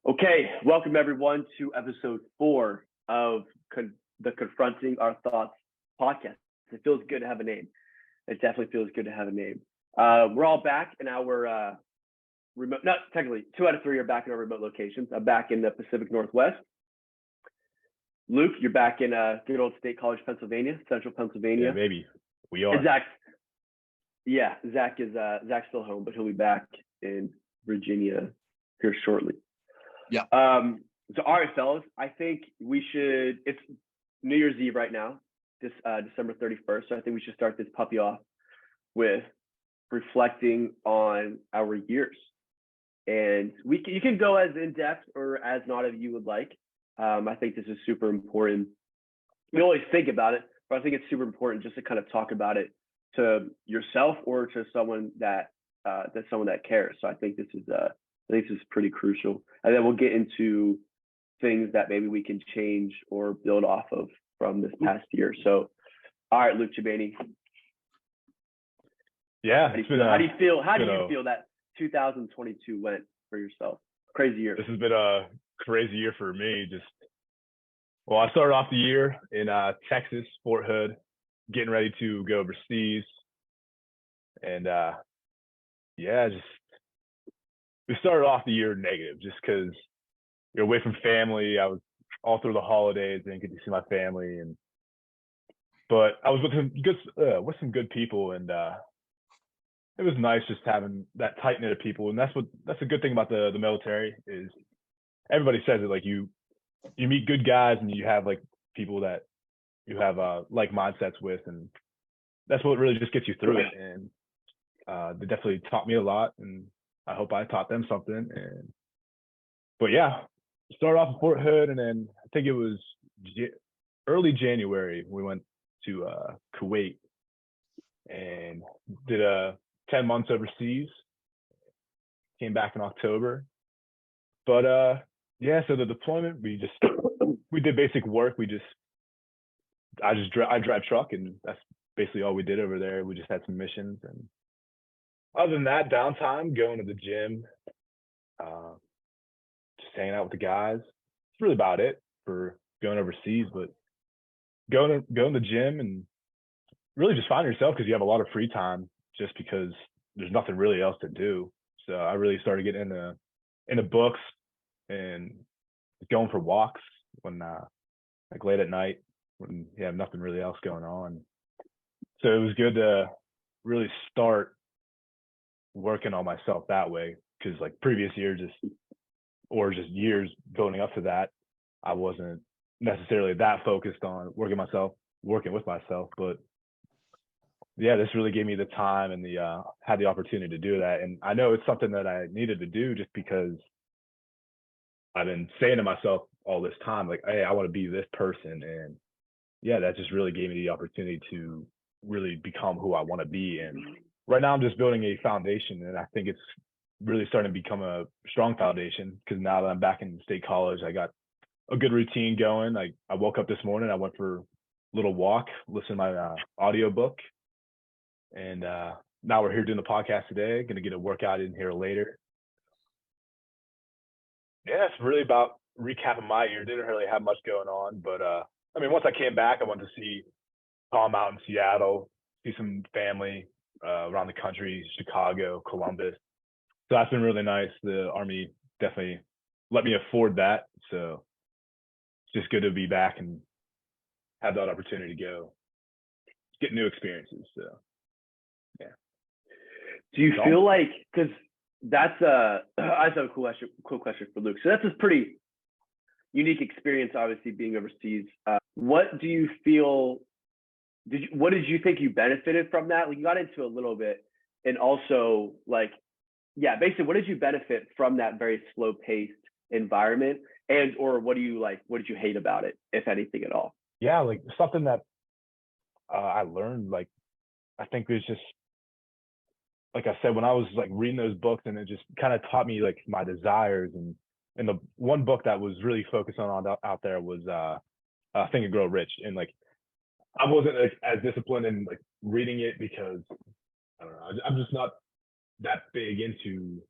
Okay, welcome everyone to episode 4 of the Confronting Our Thoughts podcast. It feels good to have a name. It definitely feels good to have a name. We're all back in our remote, not technically, 2 out of 3 are back in our remote locations. I'm back in the Pacific Northwest. Luke, you're back in good old State College, Pennsylvania, central Pennsylvania. Yeah, maybe. We are. Zach is Zach's still home, but he'll be back in Virginia here shortly. Yeah. So all right, fellas, I think we should. It's New Year's Eve right now, this December 31st. So I think we should start this puppy off with reflecting on our years, and you can go as in depth or as not as you would like. I think this is super important. You always think about it, but I think it's super important just to kind of talk about it to yourself or to someone that cares. So I think this is pretty crucial. And then we'll get into things that maybe we can change or build off of from this past year. So, all right, Luke Chibani. Yeah. How do you feel that 2022 went for yourself? Crazy year. This has been a crazy year for me. I started off the year in Texas, Fort Hood, getting ready to go overseas. And we started off the year negative just because you're away from family. I was all through the holidays, didn't get to see my family, but I was with some good people, and it was nice just having that tight knit of people. And that's a good thing about the military is everybody says it, like you meet good guys and you have like people that you have like mindsets with, and that's what really just gets you through it. And they definitely taught me a lot, and I hope I taught them something. But yeah, started off in Fort Hood, and then I think it was early January we went to Kuwait and did 10 months overseas. Came back in October, but so the deployment we did basic work. I drive truck, and that's basically all we did over there. We just had some missions, and other than that, downtime, going to the gym, just hanging out with the guys. It's really about it for going overseas. But going to the gym and really just finding yourself, because you have a lot of free time just because there's nothing really else to do. So I really started getting into books and going for walks when like late at night when you have nothing really else going on. So it was good to really start working on myself that way, because like previous years just years building up to that, I wasn't necessarily that focused on working with myself. But yeah, this really gave me the time and had the opportunity to do that. And I know it's something that I needed to do just because I've been saying to myself all this time, like, hey, I want to be this person. And yeah, that just really gave me the opportunity to really become who I want to be. And right now I'm just building a foundation, and I think it's really starting to become a strong foundation, because now that I'm back in State College, I got a good routine going. I woke up this morning, I went for a little walk, listened to my audiobook, and now we're here doing the podcast today. Going to get a workout in here later. Yeah, it's really about recapping my year. Didn't really have much going on, but once I came back, I went to see Tom out in Seattle, see some family around the country, Chicago, Columbus. So that's been really nice. The Army definitely let me afford that. So it's just good to be back and have that opportunity to go get new experiences. So yeah. Do you feel like, because that's I have a cool question for Luke. So that's a pretty unique experience, obviously, being overseas. What do you feel? What did you think you benefited from that? Like, you got into a little bit, and also basically, what did you benefit from that very slow-paced environment, or what did you hate about it, if anything at all? Yeah, like something that I learned, like I think it was just, like I said, when I was like reading those books, and it just kind of taught me like my desires, and the one book that was really focused on out there was Think and Grow Rich. And like I wasn't as disciplined in like reading it, because I don't know, I'm just not that big into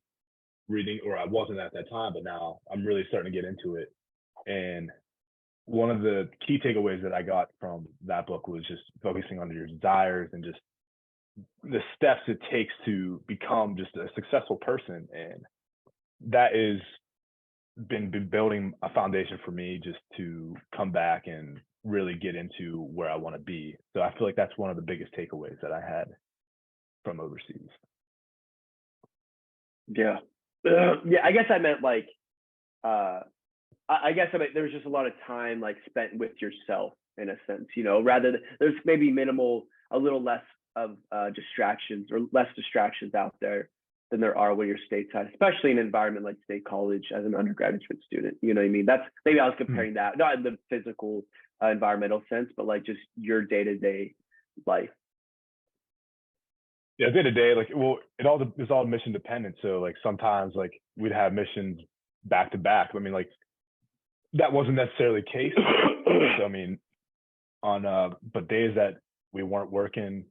reading, or I wasn't at that time, but now I'm really starting to get into it. And one of the key takeaways that I got from that book was just focusing on your desires and just the steps it takes to become just a successful person. And that is been building a foundation for me just to come back and really get into where I want to be. So I feel like that's one of the biggest takeaways that I had from overseas. Yeah. Yeah, I guess I meant like I guess I mean there's just a lot of time like spent with yourself in a sense, you know, rather than there's maybe minimal, a little less of distractions or less distractions out there than there are when you're stateside, especially in an environment like state college as an undergraduate student. You know what I mean? That's maybe I was comparing that, not in the physical environmental sense, but like just your day-to-day life. Yeah, day to day, like, well, it's all mission dependent. So like sometimes like we'd have missions back to back. I mean, like that wasn't necessarily the case. So I mean, but days that we weren't working,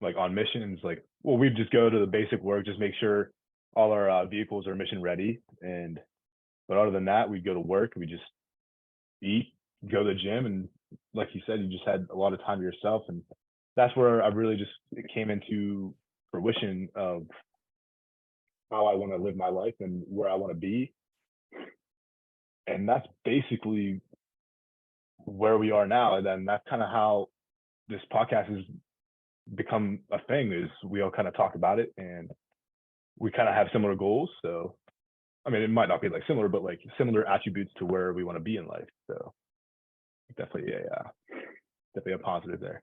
like on missions, like, well, we'd just go to the basic work, just make sure all our vehicles are mission ready. But other than that, we'd go to work, we just eat, go to the gym, and like you said, you just had a lot of time to yourself. And that's where I really just it came into fruition of how I want to live my life and where I want to be. And that's basically where we are now. And then that's kind of how this podcast has become a thing, is we all kind of talk about it and we kind of have similar goals. So, I mean, it might not be like similar, but like similar attributes to where we want to be in life. So definitely a positive there.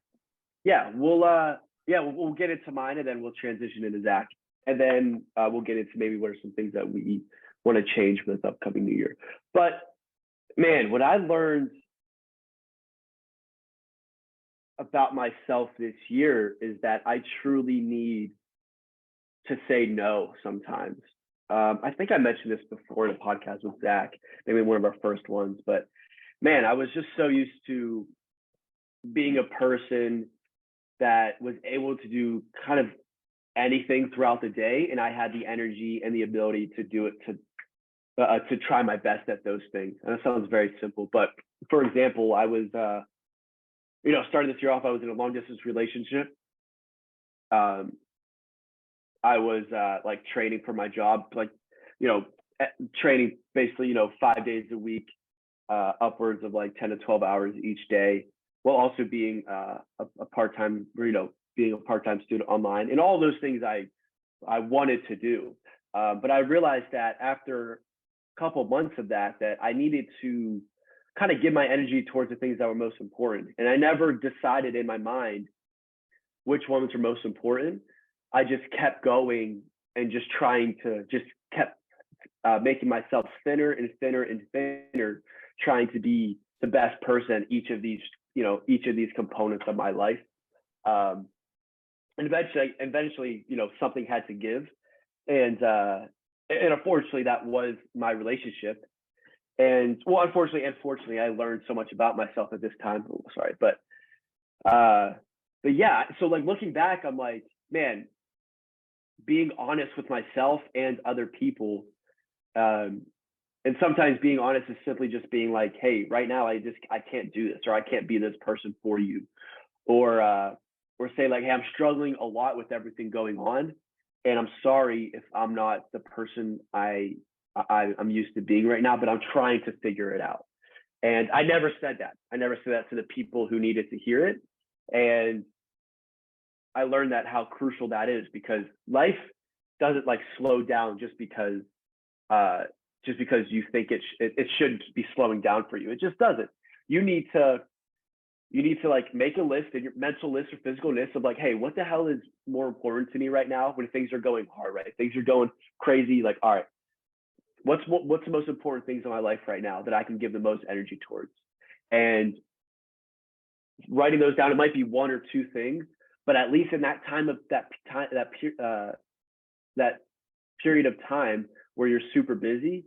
Yeah, we'll get into mine and then we'll transition into Zach. And then we'll get into maybe what are some things that we want to change for this upcoming new year. But man, what I learned about myself this year is that I truly need to say no sometimes. I think I mentioned this before in a podcast with Zach, maybe one of our first ones, but man, I was just so used to being a person that was able to do kind of anything throughout the day, and I had the energy and the ability to do it, to try my best at those things. And that sounds very simple, but for example, I was starting this year off, I was in a long distance relationship. I was like training for my job, like, training basically, 5 days a week, upwards of like 10 to 12 hours each day, while also being a part-time, being a part-time student online, and all those things I wanted to do. But I realized that after a couple of months of that I needed to kind of give my energy towards the things that were most important. And I never decided in my mind which ones were most important. I just kept going and just kept making myself thinner and thinner and thinner, trying to be the best person each of these components of my life. And eventually, something had to give. And unfortunately, that was my relationship. And well, unfortunately and fortunately, I learned so much about myself at this time. Oh, sorry, but yeah. So like looking back, I'm like, man, being honest with myself and other people, and sometimes being honest is simply just being like, hey, right now I can't do this, or I can't be this person for you, or say like, hey, I'm struggling a lot with everything going on, and I'm sorry if I'm not the person I'm used to being right now, but I'm trying to figure it out. And I never said that. I never said that to the people who needed to hear it. And I learned that how crucial that is, because life doesn't like slow down just because you think it should be slowing down for you. It just doesn't. You need to like make a list, and your mental list or physical list of like, hey, what the hell is more important to me right now when things are going hard, right? Things are going crazy. Like, all right, what's the most important things in my life right now that I can give the most energy towards? And writing those down, it might be one or two things, but at least in that period of time where you're super busy,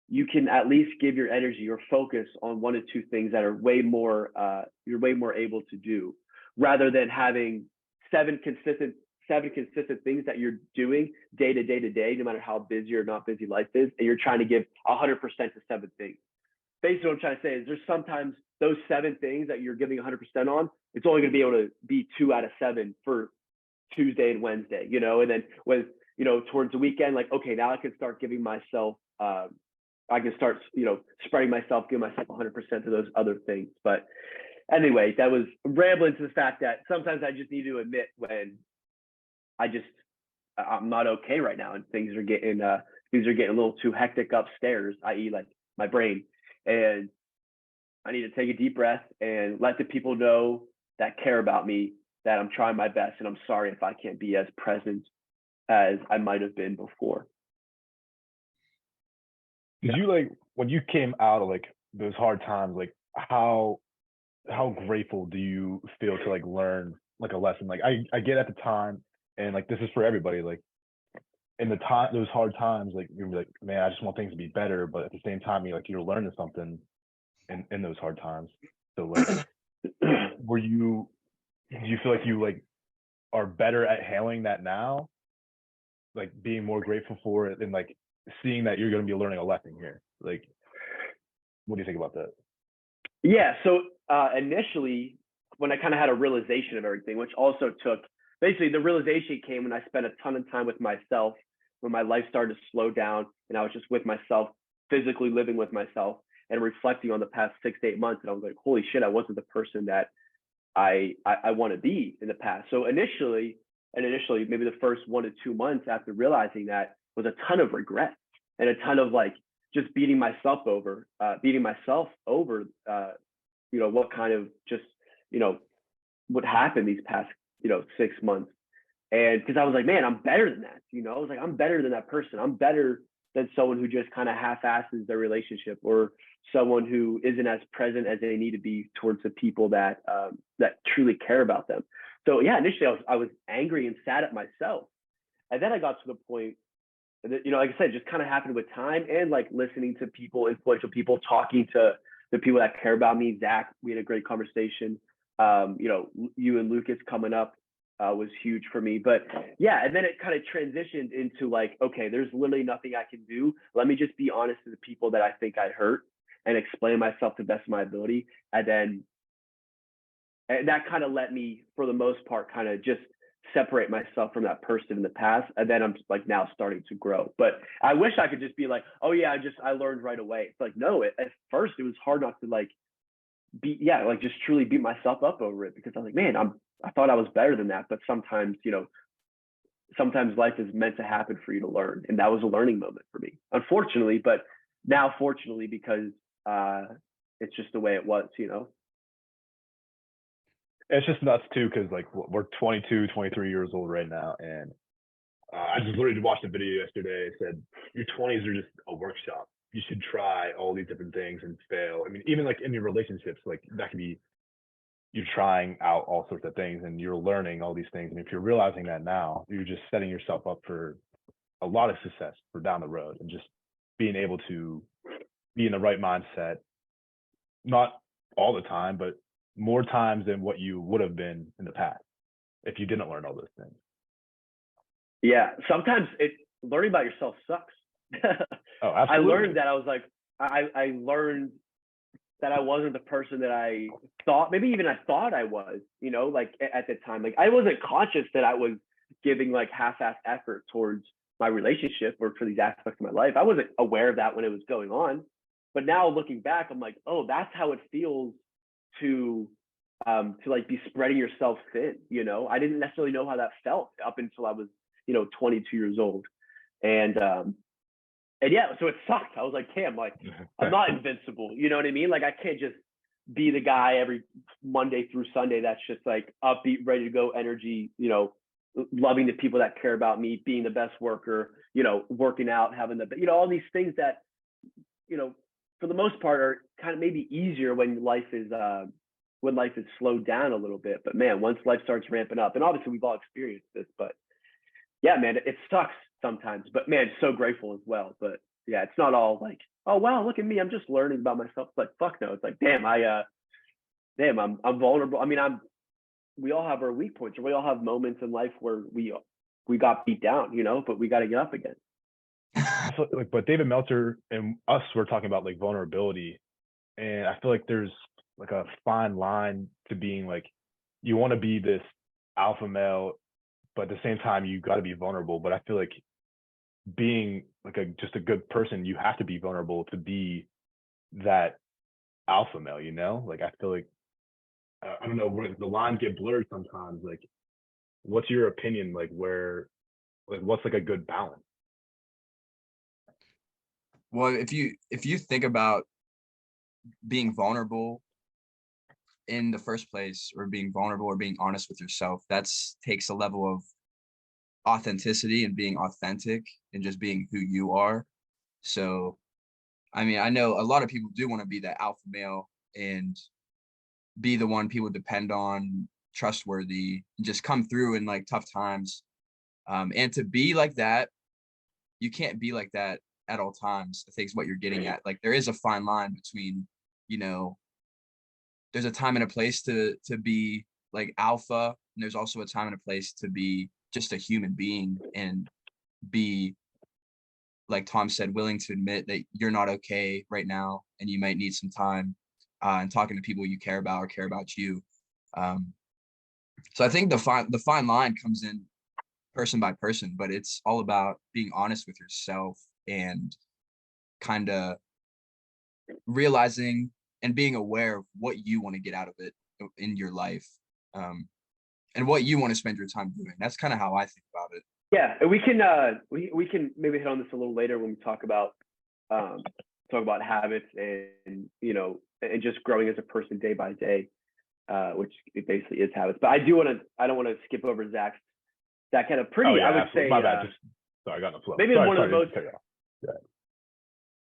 you can at least give your energy or focus on one or two things that are way more you're way more able to do, rather than having seven consistent seven consistent things that you're doing day to day to day, no matter how busy or not busy life is, and you're trying to give 100% to seven things. Basically, what I'm trying to say is there's sometimes those seven things that you're giving 100% on, it's only going to be able to be 2 out of 7 for Tuesday and Wednesday, and then with, towards the weekend, like, okay, now I can start giving myself, I can start, spreading myself, give myself 100% to those other things. But anyway, that was rambling to the fact that sometimes I just need to admit when I'm not okay right now, and things are getting a little too hectic upstairs, i.e., like my brain, and I need to take a deep breath and let the people know that care about me that I'm trying my best, and I'm sorry if I can't be as present as I might have been before. Did you, like, when you came out of like those hard times, like how grateful do you feel to like learn like a lesson? Like I get at the time, and like this is for everybody, like in those hard times, like you're like, man, I just want things to be better, but at the same time you're learning something in those hard times. So like do you feel like you like are better at handling that now, like being more grateful for it and like seeing that you're going to be learning a lesson here? Like, what do you think about that? Yeah. So initially, when I kind of had a realization of everything, which also took, basically the realization came when I spent a ton of time with myself, when my life started to slow down and I was just with myself, physically living with myself and reflecting on the past 6 to 8 months. And I was like, holy shit, I wasn't the person that I want to be in the past. So initially, maybe the first 1 to 2 months after realizing that was a ton of regret and a ton of like just beating myself over, what kind of just, what happened these past, 6 months. And because I was like, man, I'm better than that. I was like, I'm better than that person. I'm better than someone who just kind of half-asses their relationship, or someone who isn't as present as they need to be towards the people that truly care about them. So yeah, initially I was angry and sad at myself, and then I got to the point that, like I said, just kind of happened with time and like listening to people, influential people, talking to the people that care about me. Zach, we had a great conversation. You and Lucas coming up was huge for me. But yeah, and then it kind of transitioned into like, okay, there's literally nothing I can do. Let me just be honest to the people that I think I hurt and explain myself to the best of my ability. And that kind of let me, for the most part, kind of just separate myself from that person in the past. And then I'm just like now starting to grow. But I wish I could just be like, oh yeah, I learned right away. It's like, no, at first it was hard not to like just truly beat myself up over it, because I was like, man, I thought I was better than that. But sometimes, sometimes life is meant to happen for you to learn. And that was a learning moment for me, unfortunately, but now fortunately, because it's just the way it was. It's just nuts too, because like we're 22, 23 years old right now, and I just literally watched a video yesterday. It said your 20s are just a workshop. You should try all these different things and fail. I mean, even like in your relationships, like that could be you're trying out all sorts of things and you're learning all these things. And if you're realizing that now, you're just setting yourself up for a lot of success for down the road, and just being able to be in the right mindset, not all the time, but more times than what you would have been in the past if you didn't learn all those things. Yeah, sometimes learning about yourself sucks. Oh, absolutely. I learned that I was like, I learned that I wasn't the person that I thought, maybe even I thought I was, like at the time. Like I wasn't conscious that I was giving like half-ass effort towards my relationship or for these aspects of my life. I wasn't aware of that when it was going on. But now looking back, I'm like, oh, that's how it feels to like be spreading yourself thin. I didn't necessarily know how that felt up until I was 22 years old. And yeah, so it sucked. I was like, damn, like I'm not invincible, you know what I mean? Like I can't just be the guy every Monday through Sunday that's just like upbeat, ready to go energy, loving the people that care about me, being the best worker, working out, having all these things that for the most part are kind of maybe easier when life is slowed down a little bit. But man, once life starts ramping up, and obviously we've all experienced this, but yeah, man, it sucks sometimes, but man, so grateful as well. But yeah, it's not all like, oh wow, look at me, I'm just learning about myself. It's like, fuck no. It's like, damn, I'm vulnerable. I mean, we all have our weak points, or we all have moments in life where we got beat down, you know, but we got to get up again. I feel like, but David Meltzer and us were talking about like vulnerability, and I feel like there's like a fine line to being like, you want to be this alpha male, but at the same time you got to be vulnerable. But I feel like being like just a good person, you have to be vulnerable to be that alpha male, you know? Like I feel like I don't know, where the lines get blurred sometimes. Like, what's your opinion? Like what's like a good balance? Well, if you think about being vulnerable in the first place, or being vulnerable or being honest with yourself, that's takes a level of authenticity and being authentic and just being who you are. So, I mean, I know a lot of people do want to be that alpha male and be the one people depend on, trustworthy, and just come through in like tough times. And to be like that, you can't be like that at all times. I think is what you're getting at. Like there is a fine line between, you know, there's a time and a place to be like alpha, and there's also a time and a place to be just a human being and be, like Tom said, willing to admit that you're not okay right now and you might need some time, and talking to people you care about or care about you. So I think the fine line comes in person by person, but it's all about being honest with yourself and kind of realizing and being aware of what you want to get out of it in your life, and what you want to spend your time doing. That's kind of how I think about it. Yeah, and we can maybe hit on this a little later when we talk about habits and you know, and just growing as a person day by day, which it basically is habits. But I don't want to skip over Zach's. Zach had a pretty, Oh, yeah, I would absolutely. say, My bad. Sorry, I got in the flow. Maybe sorry, one of the most. Yeah.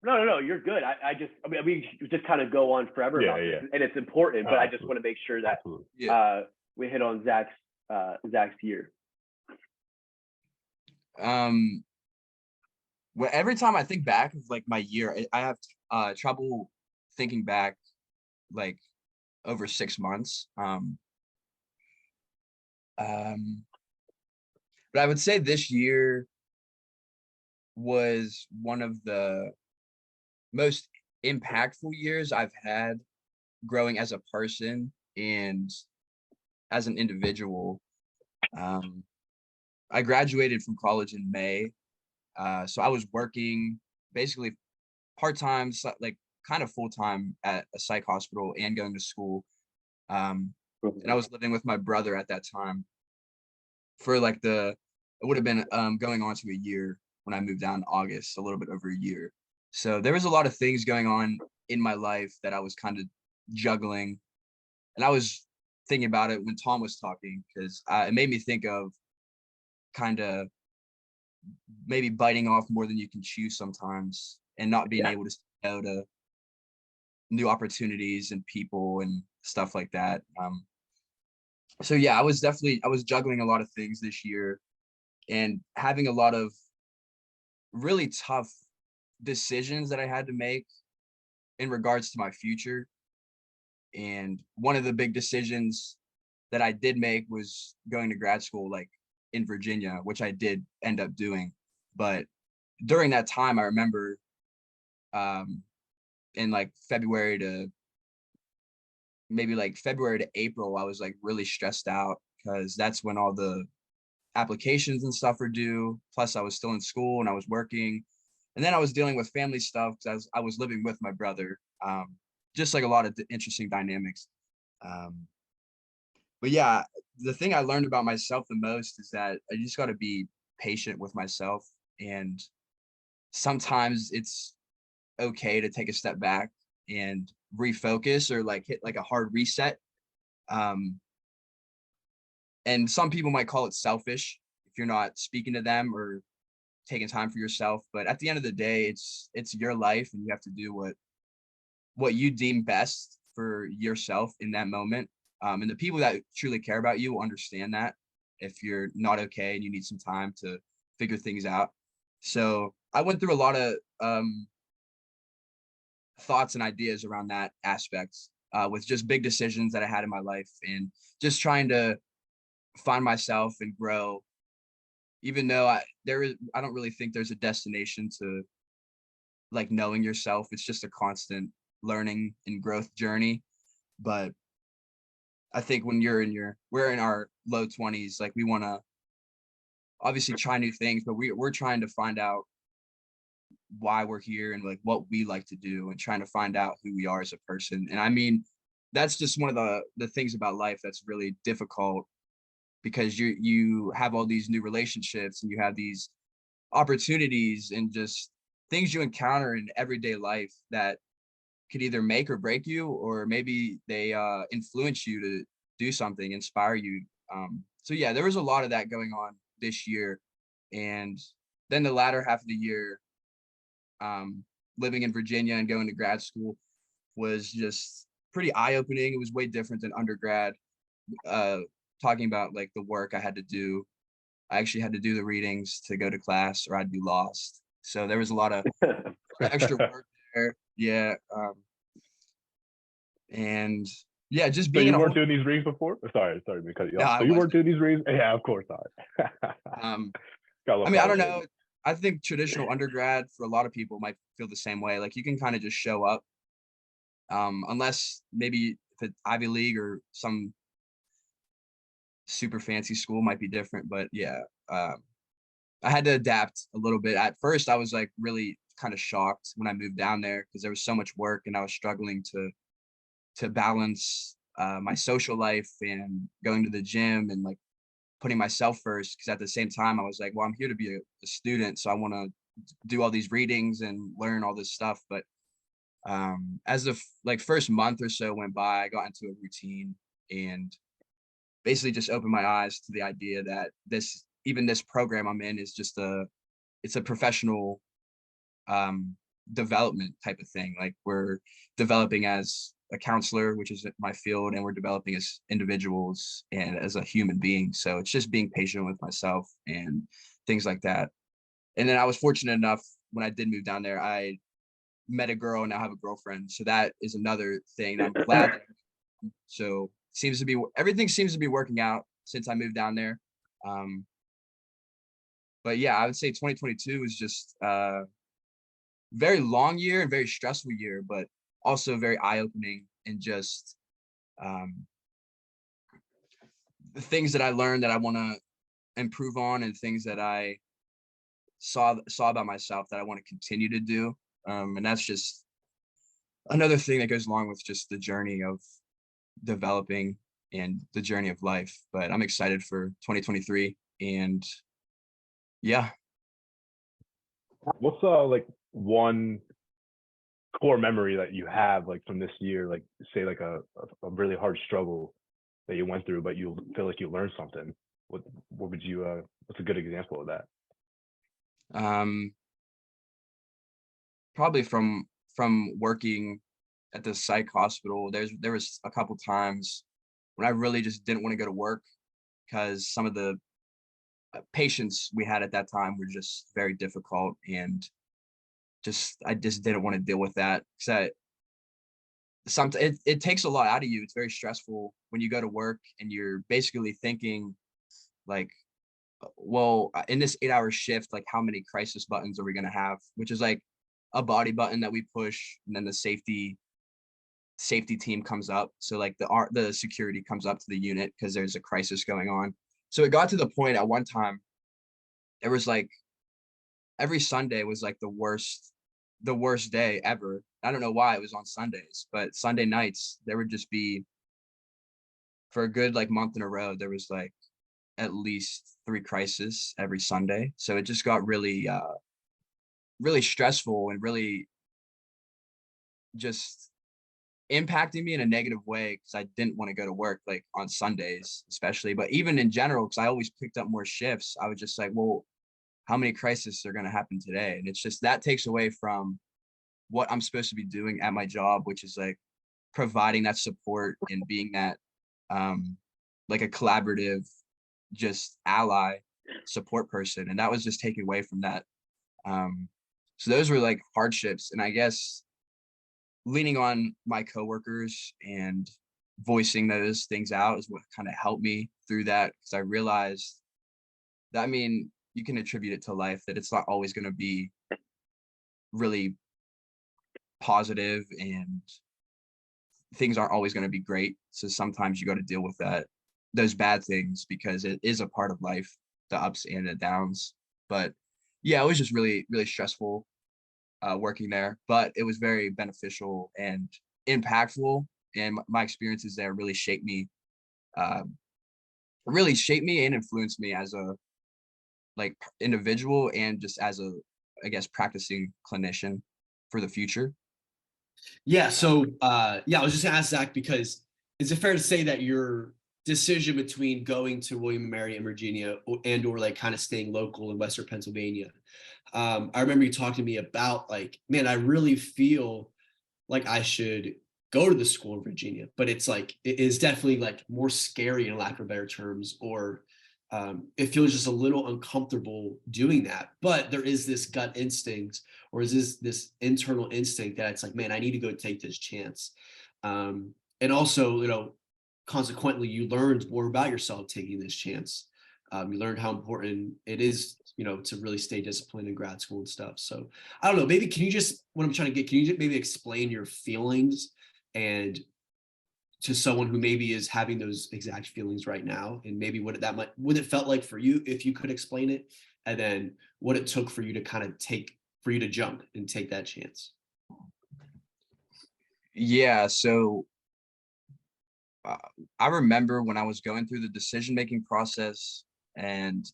No, you're good. I mean, we just kind of go on forever about this, and it's important. But I just want to make sure that we hit on Zach's year. Well, every time I think back of like my year, I have trouble thinking back like over 6 months. But I would say this year was one of the most impactful years I've had growing as a person and as an individual. I graduated from college in May. So I was working basically part-time, like kind of full-time at a psych hospital and going to school. And I was living with my brother at that time for like it would have been going on to a year when I moved down in August, a little bit over a year. So there was a lot of things going on in my life that I was kind of juggling. And I was thinking about it when Tom was talking, because it made me think of kind of maybe biting off more than you can chew sometimes, and not being able to say no to new opportunities and people and stuff like that. So yeah, I was juggling a lot of things this year and having a lot of really tough decisions that I had to make in regards to my future. And one of the big decisions that I did make was going to grad school, like in Virginia, which I did end up doing. But during that time, I remember in like February to April, I was like really stressed out because that's when all the applications and stuff are due. Plus I was still in school and I was working. And then I was dealing with family stuff because I was living with my brother. Just like a lot of interesting dynamics. But yeah, the thing I learned about myself the most is that I just got to be patient with myself. And sometimes it's okay to take a step back and refocus, or like hit like a hard reset. And some people might call it selfish if you're not speaking to them or taking time for yourself. But at the end of the day, it's your life, and you have to do what you deem best for yourself in that moment. And the people that truly care about you will understand that if you're not okay and you need some time to figure things out. So I went through a lot of thoughts and ideas around that aspect with just big decisions that I had in my life and just trying to find myself and grow. Even though I don't really think there's a destination to like knowing yourself. It's just a constant learning and growth journey. But I think when we're in our low 20s, like we want to obviously try new things, but we're trying to find out why we're here and like what we like to do and trying to find out who we are as a person. And I mean, that's just one of the things about life that's really difficult because you have all these new relationships and you have these opportunities and just things you encounter in everyday life that could either make or break you, or maybe they influence you to do something, inspire you. So yeah, there was a lot of that going on this year. And then the latter half of the year, living in Virginia and going to grad school was just pretty eye-opening. It was way different than undergrad. Talking about like the work I had to do. I actually had to do the readings to go to class or I'd be lost. So there was a lot of extra work there. Yeah. And yeah, just So being you in a weren't whole, doing these reads before? Sorry to cut you no, off. I So you weren't wasn't. doing these reads? Yeah, of course not. Um, Gotta I love mean, I don't college kids. know. I think traditional undergrad for a lot of people might feel the same way. Like you can kind of just show up, unless maybe if it's Ivy League or some super fancy school might be different. But yeah, I had to adapt a little bit. At first, I was like really kind of shocked when I moved down there because there was so much work and I was struggling to balance my social life and going to the gym and like putting myself first. Because at the same time, I was like, well, I'm here to be a student, so I want to do all these readings and learn all this stuff. But as the like first month or so went by, I got into a routine and basically just opened my eyes to the idea that this program I'm in is just it's a professional development type of thing. Like we're developing as a counselor, which is my field, and we're developing as individuals and as a human being. So it's just being patient with myself and things like that. And then I was fortunate enough when I did move down there, I met a girl and now have a girlfriend. So that is another thing. I'm glad. So everything seems to be working out since I moved down there. But yeah, I would say 2022 was just very long year and very stressful year, but also very eye-opening and just the things that I learned that I want to improve on and things that I saw about myself that I want to continue to do. And that's just another thing that goes along with just the journey of developing and the journey of life. But I'm excited for 2023 and yeah. What's like one core memory that you have like from this year, like say like a really hard struggle that you went through, but you feel like you learned something? What would you what's a good example of that? Probably from working at the psych hospital. There was a couple times when I really just didn't want to go to work because some of the patients we had at that time were just very difficult, and I just didn't want to deal with that because it takes a lot out of you. It's very stressful when you go to work and you're basically thinking like, well, in this 8-hour shift, like how many crisis buttons are we going to have, which is like a body button that we push and then the safety team comes up. So like the security comes up to the unit because there's a crisis going on. So it got to the point at one time there was like every Sunday was like the worst day ever. I don't know why it was on Sundays, but Sunday nights there would just be, for a good like month in a row, there was like at least 3 crises every Sunday. So it just got really stressful and really just impacting me in a negative way because I didn't want to go to work like on Sundays, especially, but even in general, because I always picked up more shifts. I was just like, well, how many crises are going to happen today? And it's just that takes away from what I'm supposed to be doing at my job, which is like providing that support and being that like a collaborative, just ally support person. And that was just taken away from that. So those were like hardships. And I guess leaning on my coworkers and voicing those things out is what kind of helped me through that, because I realized that, I mean, you can attribute it to life, that it's not always going to be really positive, and things aren't always going to be great. So sometimes you got to deal with those bad things, because it is a part of life, the ups and the downs. But yeah, it was just really, really stressful working there, but it was very beneficial and impactful. And my experiences there uh, really shaped me and influenced me as a like individual, and just as a, I guess, practicing clinician for the future. Yeah. So, yeah, I was just gonna ask Zach, because is it fair to say that your decision between going to William and Mary in Virginia and or like kind of staying local in Western Pennsylvania? I remember you talking to me about like, man, I really feel like I should go to the school in Virginia, but it's like it is definitely like more scary, in lack of better terms, or it feels just a little uncomfortable doing that. But there is this gut instinct, or is this internal instinct that it's like, man, I need to go take this chance. And also, consequently, you learned more about yourself taking this chance. You learned how important it is, to really stay disciplined in grad school and stuff. So I don't know, maybe can you just, what I'm trying to get, can you just maybe explain your feelings and to someone who maybe is having those exact feelings right now, and maybe what it felt like for you, if you could explain it, and then what it took for you to for you to jump and take that chance. Yeah, so uh, I remember when I was going through the decision-making process, and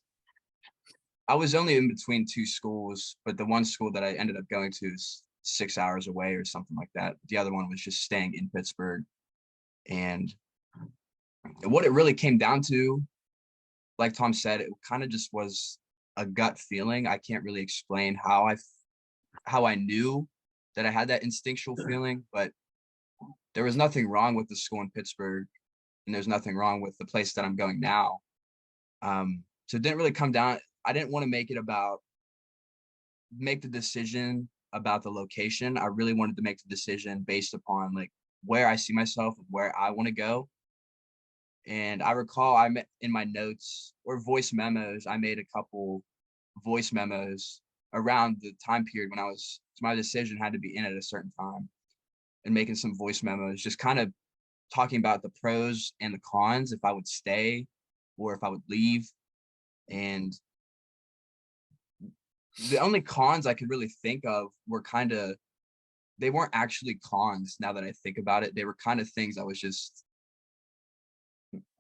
I was only in between two schools, but the one school that I ended up going to is 6 hours away or something like that. The other one was just staying in Pittsburgh. And what it really came down to, like Tom said, it kind of just was a gut feeling. I can't really explain how I knew that I had that instinctual feeling, but there was nothing wrong with the school in Pittsburgh, and there's nothing wrong with the place that I'm going now. So it didn't really come down. I didn't want to make the decision about the location. I really wanted to make the decision based upon like where I see myself and where I want to go. And I recall in my notes or voice memos, I made a couple voice memos around the time period when my decision had to be in at a certain time, and making some voice memos, just kind of talking about the pros and the cons, if I would stay or if I would leave. And the only cons I could really think of were they weren't actually cons. Now that I think about it, they were kind of things I was just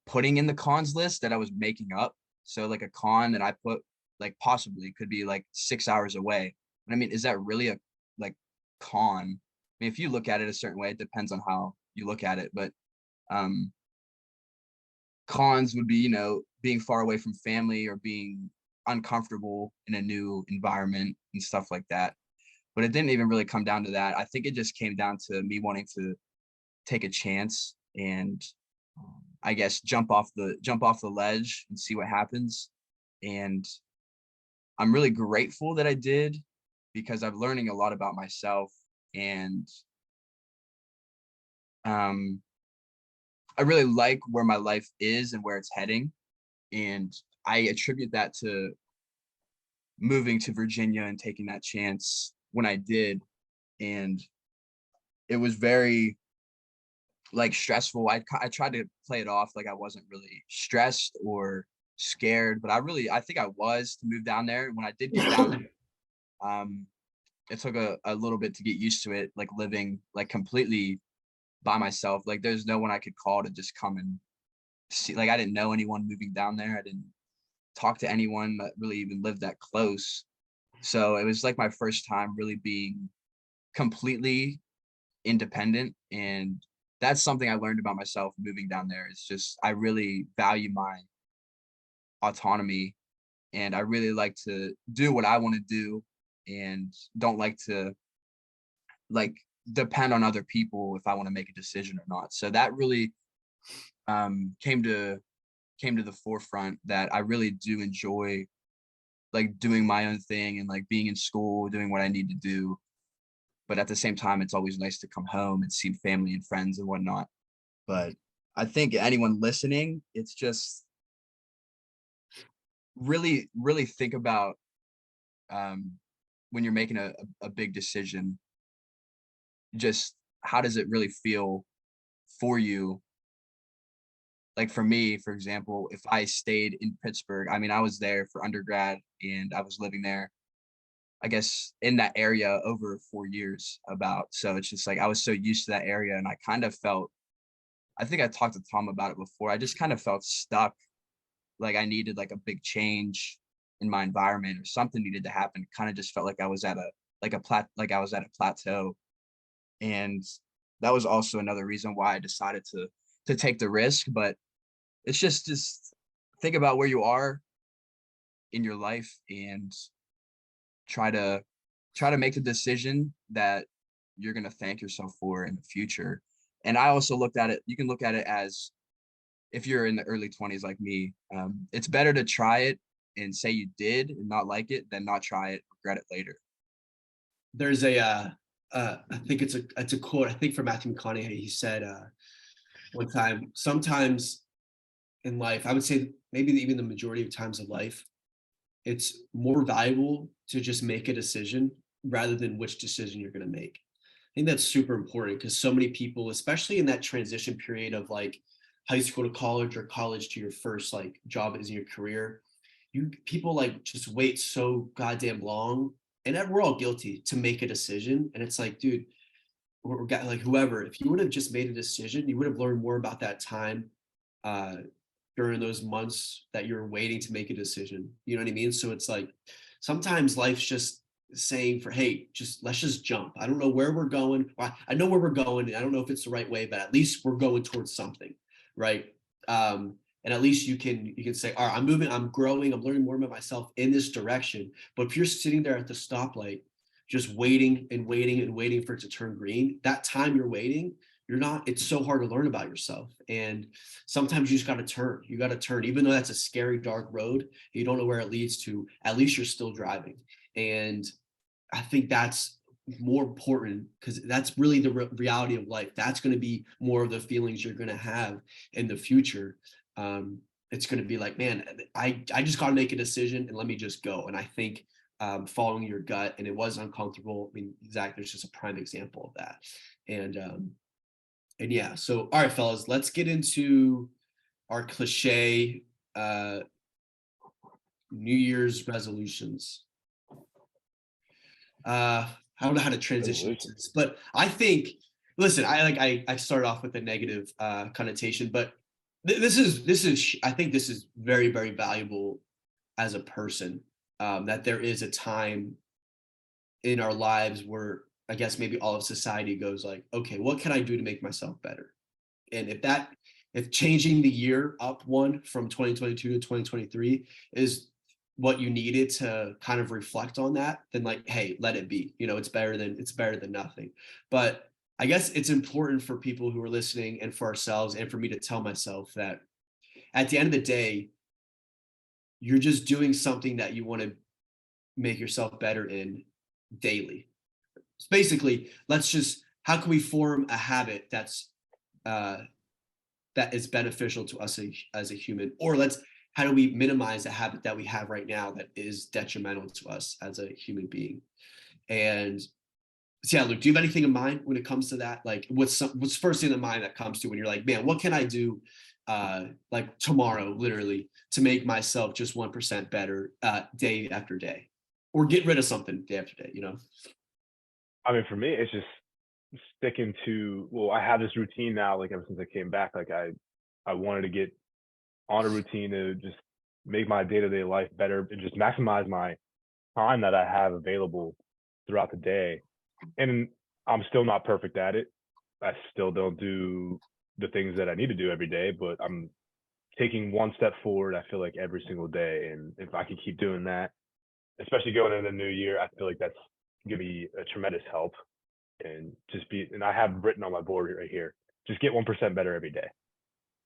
putting in the cons list that I was making up. So like a con that I put, like, possibly could be like 6 hours away. And I mean, is that really a like con? I mean, if you look at it a certain way, it depends on how you look at it. But um cons would be, being far away from family or being uncomfortable in a new environment and stuff like that. But it didn't even really come down to that. I think it just came down to me wanting to take a chance and, I guess, jump off the ledge and see what happens. And I'm really grateful that I did, because I'm learning a lot about myself. And I really like where my life is and where it's heading. And I attribute that to moving to Virginia and taking that chance when I did. And it was very like stressful. I tried to play it off like I wasn't really stressed or scared, but I think I was, to move down there. When I did get down there, it took a little bit to get used to it, like living like completely by myself. Like there's no one I could call to just come and see. Like I didn't know anyone moving down there. I didn't talk to anyone that really even lived that close. So it was like my first time really being completely independent. And that's something I learned about myself moving down there. It's just, I really value my autonomy, and I really like to do what I want to do, and don't like to like depend on other people if I want to make a decision or not. So that really came to the forefront, that I really do enjoy like doing my own thing and like being in school, doing what I need to do. but at the same time, it's always nice to come home and see family and friends and whatnot. But I think anyone listening, it's just really, really think about um, when you're making a big decision, just how does it really feel for you? Like for me, for example, if I stayed in Pittsburgh, I mean, I was there for undergrad and I was living there, I guess, in that area over 4 years about. So it's just like I was so used to that area and I kind of felt, I think I talked to Tom about it before. I just kind of felt stuck, like I needed like a big change in my environment or something needed to happen. Kind of just felt like I was at a like I was at a plateau. And that was also another reason why I decided to take the risk. But it's just think about where you are in your life and try to make the decision that you're going to thank yourself for in the future. And I also looked at it, you can look at it as, if you're in the early 20s like me, it's better to try it and say you did and not like it than not try it, regret it later. There's I think it's a quote, I think from Matthew McConaughey. He said one time, sometimes in life, I would say maybe even the majority of times of life, it's more valuable to just make a decision rather than which decision you're going to make. I think that's super important because so many people, especially in that transition period of like high school to college or college to your first like job as in your career, people like just wait so goddamn long, and we're all guilty to make a decision. And it's like, dude, or like whoever, if you would have just made a decision, you would have learned more about that time uh, during those months that you're waiting to make a decision. You know what I mean? So it's like sometimes life's just saying for, hey, let's just jump. I don't know where we're going. I know where we're going. I don't know if it's the right way, but at least we're going towards something, right? And at least you can say, all right, I'm moving, I'm growing, I'm learning more about myself in this direction. But if you're sitting there at the stoplight, just waiting and waiting and waiting for it to turn green, that time you're waiting, it's so hard to learn about yourself. And sometimes you just got to turn. You got to turn, even though that's a scary, dark road. You don't know where it leads to. At least you're still driving. And I think that's more important because that's really the reality of life. That's going to be more of the feelings you're going to have in the future. It's going to be like, man, I just got to make a decision and let me just go. And I think following your gut, and it was uncomfortable. I mean, Zach, there's just a prime example of that. And yeah, so all right, fellas, let's get into our cliche New Year's resolutions. I don't know how to transition to this, but I think, listen, I started off with a negative connotation, but this is I think this is very, very valuable as a person, that there is a time in our lives where I guess maybe all of society goes like, okay, what can I do to make myself better? And if changing the year up one from 2022 to 2023 is what you needed to kind of reflect on that, then like, hey, let it be. You know, it's better than nothing. But I guess it's important for people who are listening and for ourselves and for me to tell myself that at the end of the day, you're just doing something that you want to make yourself better in daily. So basically, how can we form a habit that is beneficial to us as a human, or how do we minimize a habit that we have right now that is detrimental to us as a human being? And so yeah, Luke, do you have anything in mind when it comes to that? Like what's first thing in mind that comes to when you're like, man, what can I do like tomorrow, literally, to make myself just 1% better day after day, or get rid of something day after day, you know? I mean, for me, it's just sticking to, well, I have this routine now, like ever since I came back, like I wanted to get on a routine to just make my day-to-day life better and just maximize my time that I have available throughout the day. And I'm still not perfect at it. I still don't do the things that I need to do every day, but I'm taking one step forward, I feel like, every single day. And if I can keep doing that, especially going into the new year, I feel like that's going to be a tremendous help. And and I have written on my board right here, just get 1% better every day.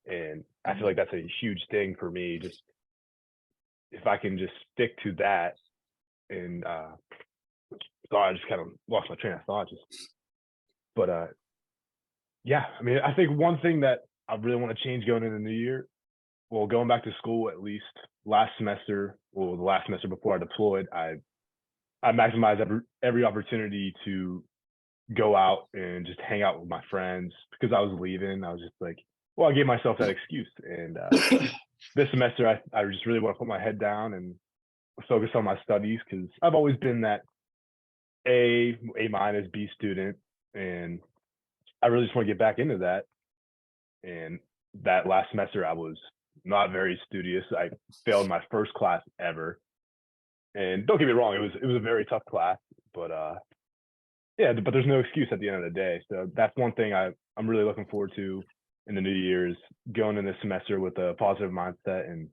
And I feel like that's a huge thing for me. Just if I can just stick to that and Sorry, I just kind of lost my train of thought. But yeah, I mean, I think one thing that I really want to change going into the new year, well, going back to school at least last semester, or the last semester before I deployed, I maximized every opportunity to go out and just hang out with my friends because I was leaving. I was just like, well, I gave myself that excuse. And this semester, I just really want to put my head down and focus on my studies because I've always been that A minus, B student, and I really just want to get back into that. And that last semester, I was not very studious. I failed my first class ever. And don't get me wrong, it was a very tough class, but yeah, but there's no excuse at the end of the day. So that's one thing I'm really looking forward to in the new year is going in this semester with a positive mindset and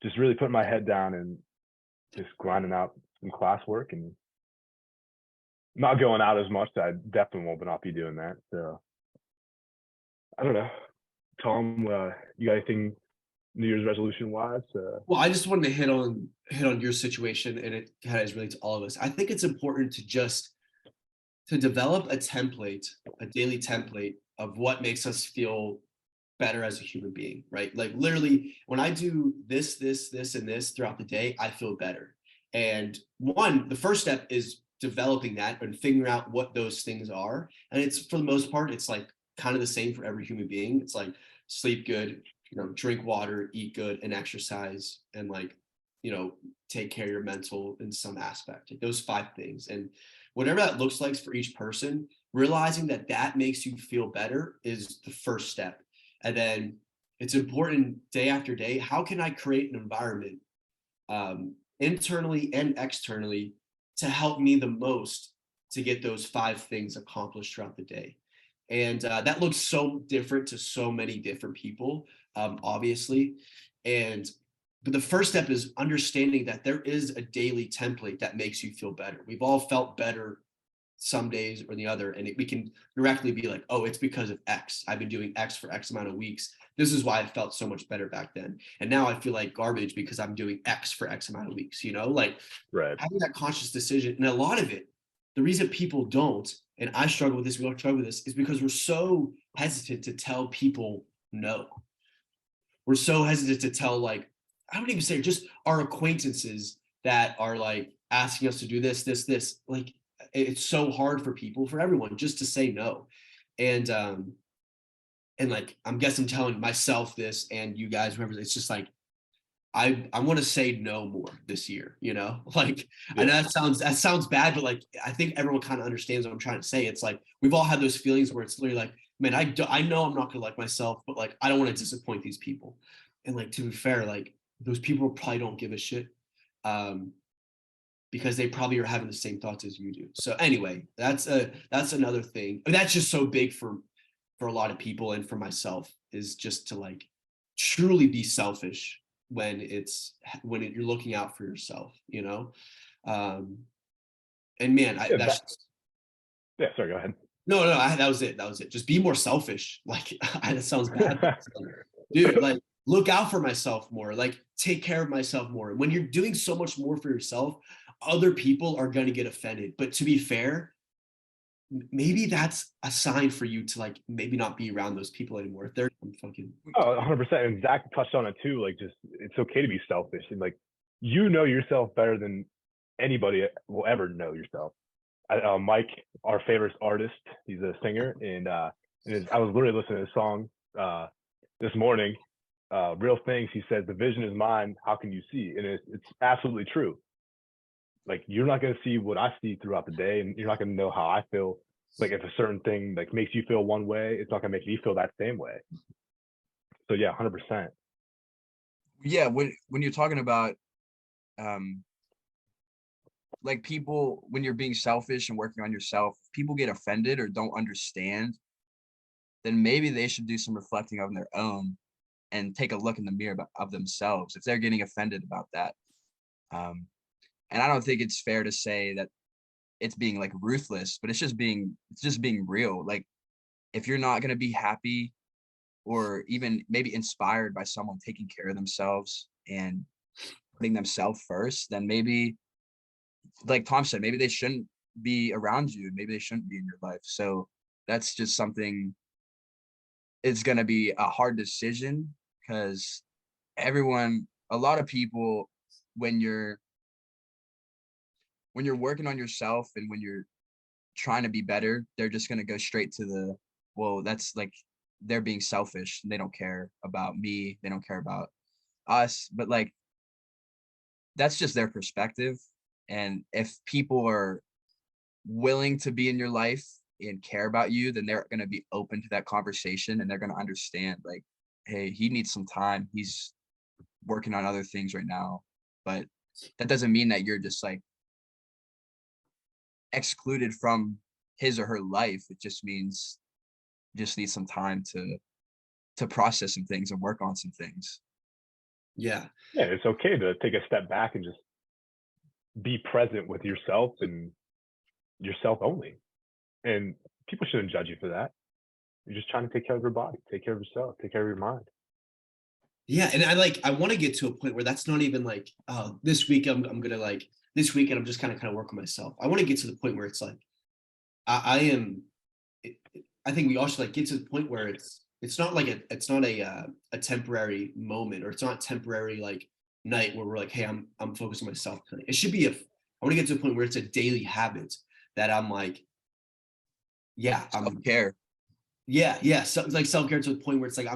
just really putting my head down and just grinding out some classwork and not going out as much. I definitely will not be doing that. So I don't know. Tom, you got anything New Year's resolution wise? Well, I just wanted to hit on your situation, and it kind of relates to all of us. I think it's important to develop a template, a daily template of what makes us feel better as a human being, right? Like literally, when I do this, and this throughout the day, I feel better. And the first step is developing that and figuring out what those things are. And it's, for the most part, it's like kind of the same for every human being. It's like sleep good, drink water, eat good, and exercise, and like, take care of your mental in some aspect, like those 5 things. And whatever that looks like for each person, realizing that makes you feel better is the first step. And then it's important day after day, how can I create an environment internally and externally to help me the most to get those 5 things accomplished throughout the day? And that looks so different to so many different people, obviously. But the first step is understanding that there is a daily template that makes you feel better. We've all felt better some days or the other, and we can directly be like, oh, it's because of X. I've been doing X for X amount of weeks. This is why I felt so much better back then. And now I feel like garbage because I'm doing X for X amount of weeks, like right. Having that conscious decision. And a lot of it, the reason people don't, and I struggle with this, we all struggle with this, is because we're so hesitant to tell people no. We're so hesitant to tell, like, I don't even say just our acquaintances that are like asking us to do this, like, it's so hard for people, for everyone, just to say no. And like, I guess I'm telling myself this and you guys, whoever, it's just like, I want to say no more this year, like, I know that sounds bad, but like, I think everyone kind of understands what I'm trying to say. It's like, we've all had those feelings where it's literally like, man, I know I'm not going to like myself, but like, I don't want to disappoint these people. And like, to be fair, like, those people probably don't give a shit. Because they probably are having the same thoughts as you do. So anyway, that's another thing. I mean, that's just so big for a lot of people, and for myself, is just to like truly be selfish when you're looking out for yourself, and man, Sorry, go ahead. No, that was it. Just be more selfish. Like, that sounds bad, dude. Like, look out for myself more. Like, take care of myself more. When you're doing so much more for yourself, other people are going to get offended. But to be fair, maybe that's a sign for you to like maybe not be around those people anymore. If they're fucking 100%. And Zach touched on it too. Like, just, it's okay to be selfish, and like, yourself better than anybody will ever know yourself. Mike, our favorite artist, he's a singer, and I was literally listening to his song this morning. Real Things. He says, "The vision is mine. How can you see?" And it's absolutely true. Like, you're not going to see what I see throughout the day, and you're not going to know how I feel. Like, if a certain thing like makes you feel one way, it's not going to make me feel that same way. So yeah, 100%. Yeah, when you're talking about like, people, when you're being selfish and working on yourself, if people get offended or don't understand, then maybe they should do some reflecting on their own and take a look in the mirror of themselves if they're getting offended about that. And I don't think it's fair to say that it's being like ruthless, but it's just being real. Like, if you're not going to be happy or even maybe inspired by someone taking care of themselves and putting themselves first, then maybe, like Tom said, maybe they shouldn't be around you, maybe they shouldn't be in your life. So that's just something, it's going to be a hard decision, because a lot of people, when you're working on yourself and when you're trying to be better, they're just going to go straight to well, that's like, they're being selfish and they don't care about me, they don't care about us. But like, that's just their perspective. And if people are willing to be in your life and care about you, then they're going to be open to that conversation, and they're going to understand, like, hey, he needs some time, he's working on other things right now. But that doesn't mean that you're just like excluded from his or her life. It just means you just need some time to process some things and work on some things. Yeah. Yeah, it's okay to take a step back and just be present with yourself and yourself only. And people shouldn't judge you for that. You're just trying to take care of your body, take care of yourself, take care of your mind. Yeah, and I want to get to a point where that's not even like, this week I'm gonna like this weekend I'm just kind of work on myself. I want to get to the point where it's like I am. I think we also like get to the point where it's not like it's not a temporary moment, or it's not temporary like night where we're like, hey, I'm focused on myself tonight. It should be I want to get to a point where it's a daily habit that I'm like, yeah, Self-care. yeah, so like self-care to the point where it's like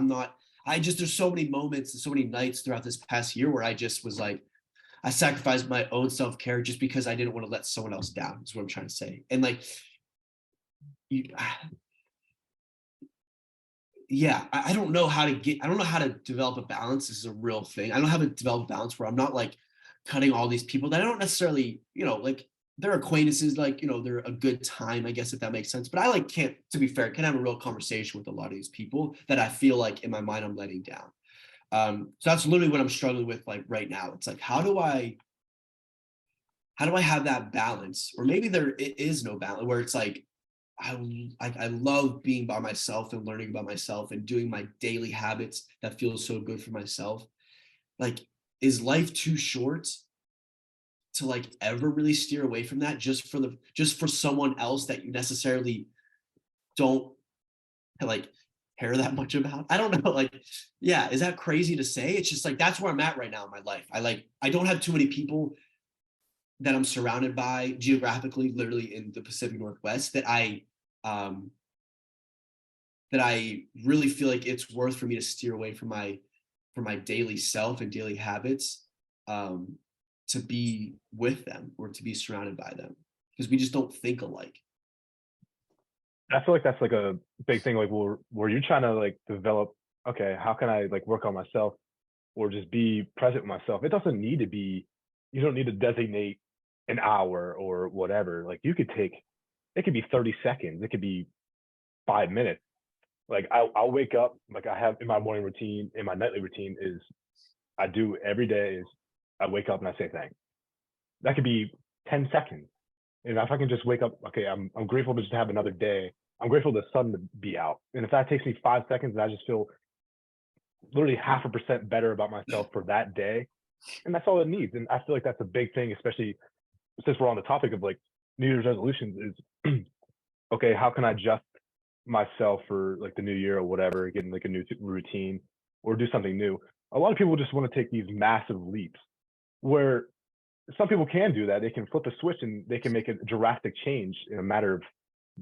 there's so many moments and so many nights throughout this past year where I just was like, I sacrificed my own self-care just because I didn't want to let someone else down, is what I'm trying to say. And like, yeah, I don't know how to develop a balance. This is a real thing. I don't have to develop a balance where I'm not like cutting all these people that I don't necessarily, like they're acquaintances, like, they're a good time, I guess, if that makes sense. But I like to be fair, can have a real conversation with a lot of these people that I feel like in my mind I'm letting down. So that's literally what I'm struggling with like right now. It's like, how do I have that balance? Or maybe it is no balance, where it's like, I love being by myself and learning about myself and doing my daily habits that feel so good for myself. Like, is life too short to like ever really steer away from that just for someone else that you necessarily don't like care that much about? I don't know. Like, yeah, is that crazy to say? It's just like, that's where I'm at right now in my life. I don't have too many people that I'm surrounded by geographically, literally in the Pacific Northwest, that I really feel like it's worth for me to steer away from my daily self and daily habits, to be with them or to be surrounded by them, because we just don't think alike. I feel like that's like a big thing, like where you're trying to like develop, okay, how can I like work on myself or just be present with myself? It doesn't need to be, you don't need to designate an hour or whatever. Like it could be 30 seconds, it could be 5 minutes. Like I'll wake up, like I have in my morning routine, in my nightly routine is I do every day is I wake up and I say thanks. That could be 10 seconds. And if I can just wake up, okay, I'm grateful to just have another day. I'm grateful the sun to be out. And if that takes me 5 seconds and I just feel literally 0.5% better about myself for that day, and that's all it needs. And I feel like that's a big thing, especially since we're on the topic of like New Year's resolutions, is okay, how can I adjust myself for like the new year or whatever, getting like a new routine or do something new? A lot of people just want to take these massive leaps, where some people can do that. They can flip a switch and they can make a drastic change in a matter of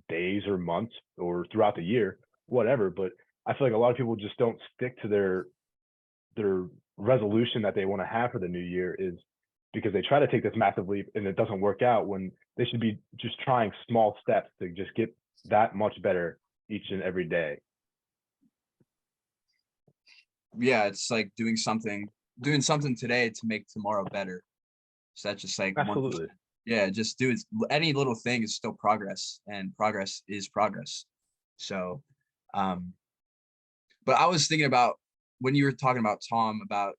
days or months or throughout the year, whatever. But I feel like a lot of people just don't stick to their resolution that they want to have for the new year, is because they try to take this massive leap and it doesn't work out, when they should be just trying small steps to just get that much better each and every day. Yeah, it's like doing something today to make tomorrow better. So that's just like Absolutely. yeah, just do it. Any little thing is still progress, and progress is progress. So, but I was thinking about when you were talking about Tom, about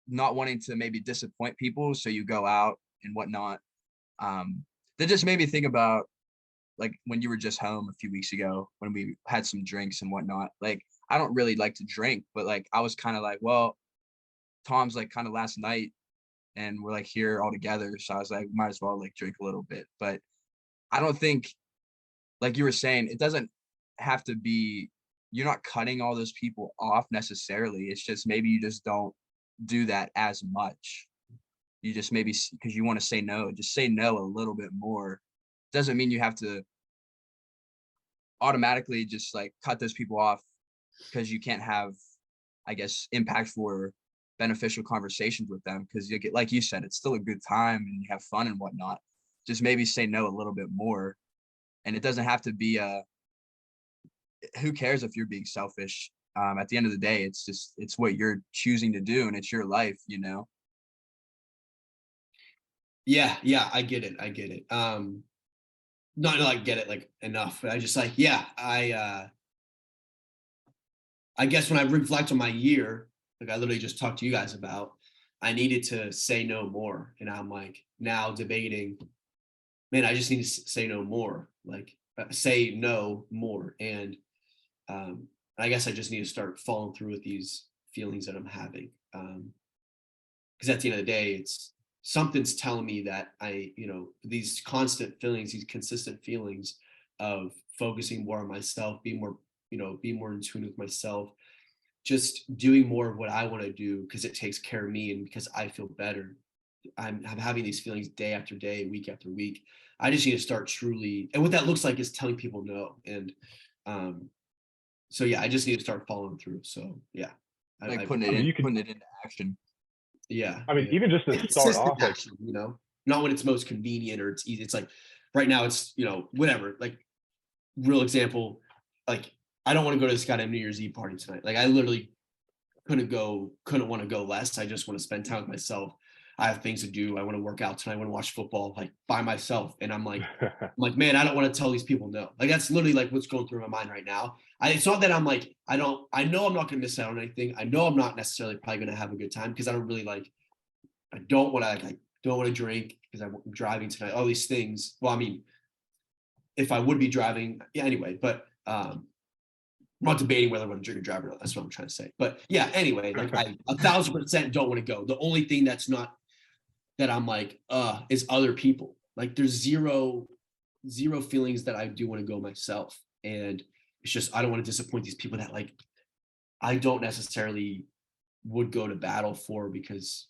not wanting to maybe disappoint people, so you go out and whatnot. That just made me think about like when you were just home a few weeks ago, when we had some drinks and whatnot. Like, I don't really like to drink, but like I was kind of like, well, Tom's like kind of last night and we're like here all together. So I was like, might as well like drink a little bit. But I don't think, like you were saying, it doesn't have to be, you're not cutting all those people off necessarily. It's just maybe you just don't do that as much. You just maybe because you want to say no, just say no a little bit more. Doesn't mean you have to automatically just like cut those people off because you can't have, I guess, impactful or beneficial conversations with them, because you get, like you said, it's still a good time and you have fun and whatnot. Just maybe say no a little bit more. And it doesn't have to be who cares if you're being selfish? At the end of the day, it's what you're choosing to do and it's your life, you know? Yeah, I get it. Not like get it like enough, but I just like, yeah, I guess when I reflect on my year, like I literally just talked to you guys about, I needed to say no more. And I'm like now debating, man, I just need to say no more, like say no more. And I guess I just need to start following through with these feelings that I'm having. Because at the end of the day, it's something's telling me that these constant feelings, these consistent feelings of focusing more on myself, being more in tune with myself, just doing more of what I want to do because it takes care of me and because I feel better. I'm having these feelings day after day, week after week. I just need to start truly, and what that looks like is telling people no. And so yeah, I just need to start following through. So yeah, Like I mean, you could, putting it into action. yeah. I mean, even just to start Consistent off, like, action, not when it's most convenient or it's easy. It's like right now, it's whatever. Like real example, like I don't want to go to this goddamn New Year's Eve party tonight. Like I literally couldn't want to go less. I just want to spend time with myself. I have things to do. I want to work out tonight. I want to watch football like by myself. And I'm like, man, I don't want to tell these people no. Like that's literally like what's going through my mind right now. It's not that I'm like, I know I'm not going to miss out on anything. I know I'm not necessarily probably going to have a good time because I don't really like, I don't want to drink because I'm driving tonight. All these things. Well, I mean, if I would be driving, yeah, anyway, but I'm not debating whether I'm going to drink or drive or not. That's what I'm trying to say. But yeah, anyway, like I 1,000% don't want to go. The only thing that's not that I'm like, is other people. Like there's zero feelings that I do want to go myself. And it's just, I don't want to disappoint these people that like, I don't necessarily would go to battle for because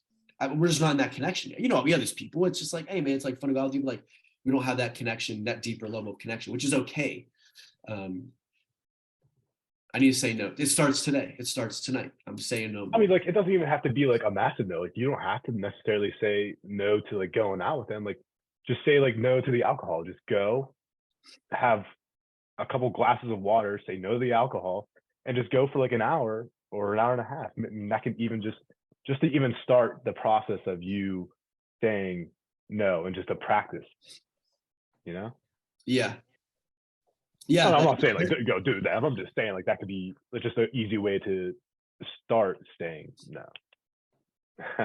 we're just not in that connection yet. We have these people. It's just like, hey man, it's like fun to go out with you. Like we don't have that connection, that deeper level of connection, which is okay. I need to say no. It starts today. It starts tonight. I'm saying no more. I mean, like, it doesn't even have to be like a massive no. Like, you don't have to necessarily say no to like going out with them. Like, just say like no to the alcohol. Just go, have a couple glasses of water, say no to the alcohol, and just go for like an hour or an hour and a half. And that can even just to even start the process of you saying no and just a practice. Yeah. I'm not saying like go do that. I'm just saying like that could be just an easy way to start saying no.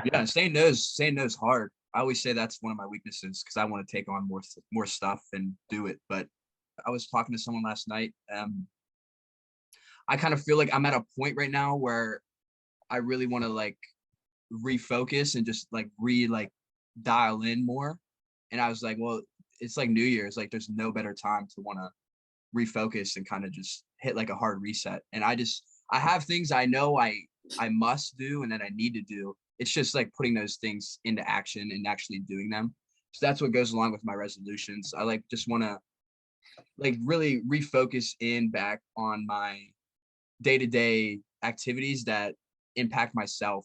Yeah, saying no is hard. I always say that's one of my weaknesses because I want to take on more stuff and do it. But I was talking to someone last night. I kind of feel like I'm at a point right now where I really want to like refocus and just like dial in more. And I was like, well, it's like New Year's. Like there's no better time to want to refocus and kind of just hit like a hard reset. And I have things I know I must do and that I need to do. It's just like putting those things into action and actually doing them. So that's what goes along with my resolutions. I like just want to like really refocus in back on my day-to-day activities that impact myself.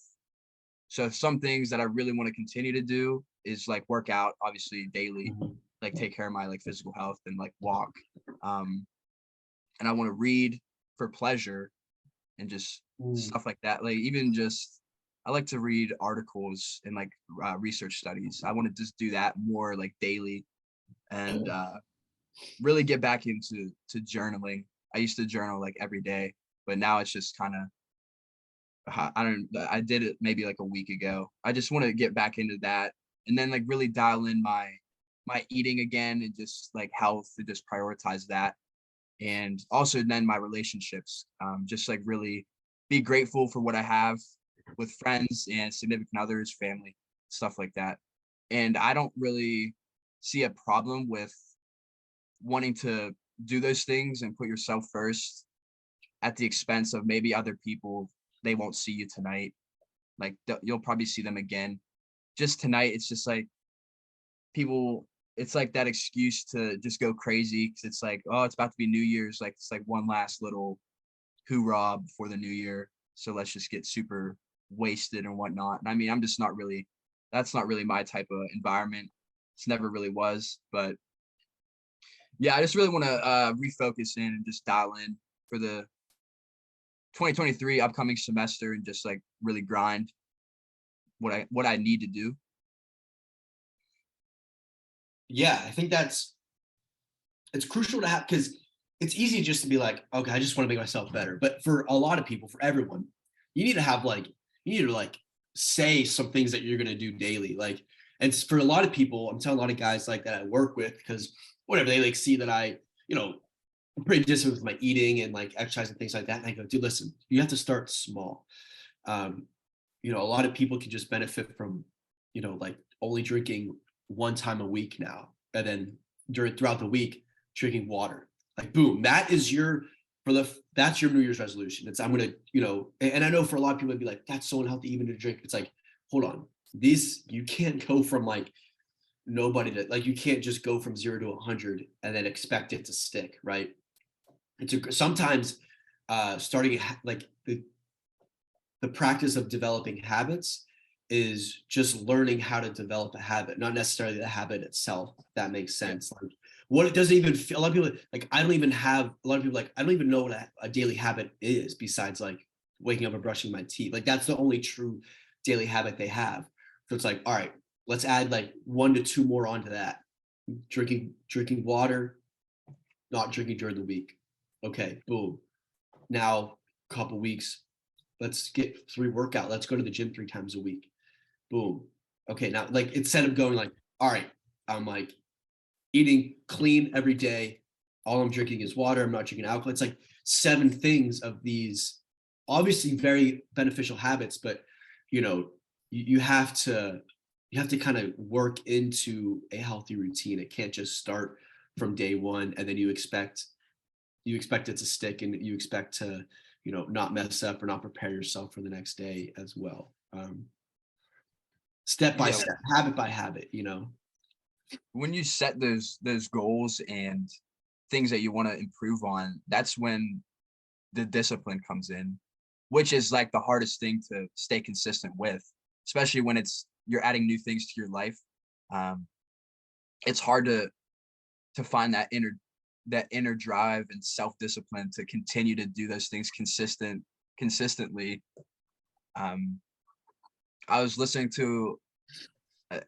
So some things that I really want to continue to do is like work out, obviously daily, like take care of my like physical health and like walk. And I want to read for pleasure and just stuff like that. Like even just, I like to read articles and like research studies. I want to just do that more like daily and really get back into journaling. I used to journal like every day, but now it's just kind of, I did it maybe like a week ago. I just want to get back into that and then like really dial in my eating again and just like health and just prioritize that. And also then my relationships, just like really be grateful for what I have with friends and significant others, family, stuff like that. And I don't really see a problem with wanting to do those things and put yourself first at the expense of maybe other people. They won't see you tonight. Like you'll probably see them again. Just tonight, it's just like people, it's like that excuse to just go crazy because it's like, oh, it's about to be New Year's. Like it's like one last little hoorah before the new year. So let's just get super wasted and whatnot. And I mean, I'm just not really, that's not really my type of environment. It's never really was. But yeah, I just really want to refocus in and just dial in for the 2023 upcoming semester and just like really grind what I need to do. Yeah, I think it's crucial to have, because it's easy just to be like, okay, I just want to make myself better. But for a lot of people, for everyone, you need to have like, you need to like say some things that you're going to do daily. Like, and for a lot of people, I'm telling a lot of guys like that I work with, because whatever, they like see that I, I'm pretty disciplined with my eating and like exercise and things like that. And I go, dude, listen, you have to start small. A lot of people can just benefit from, like only drinking one time a week now, and then throughout the week, drinking water. Like, boom, that's your New Year's resolution. It's, I'm gonna, and I know for a lot of people it'd be like, that's so unhealthy even to drink. It's like, hold on, you can't go from like nobody to like, you can't just go from 0 to 100 and then expect it to stick, right? Sometimes starting like the practice of developing habits is just learning how to develop a habit, not necessarily the habit itself, if that makes sense. Like, what it doesn't even feel, a lot of people like, I don't even know what a daily habit is besides like waking up and brushing my teeth. Like, that's the only true daily habit they have. So it's like, all right, let's add like 1 to 2 more onto that. Drinking water, not drinking during the week. Okay, boom. Now, a couple weeks, let's get 3 workout. Let's go to the gym 3 times a week. Boom. Okay, now like instead of going like, all right, I'm like eating clean every day. All I'm drinking is water. I'm not drinking alcohol. It's like 7 things of these obviously very beneficial habits, but you have to kind of work into a healthy routine. It can't just start from day one and then you expect it to stick, and you expect to not mess up or not prepare yourself for the next day as well. Step by step, habit by habit. When you set those goals and things that you want to improve on, that's when the discipline comes in, which is like the hardest thing to stay consistent with, especially when you're adding new things to your life. It's hard to find that inner drive and self-discipline to continue to do those things consistently. I was listening to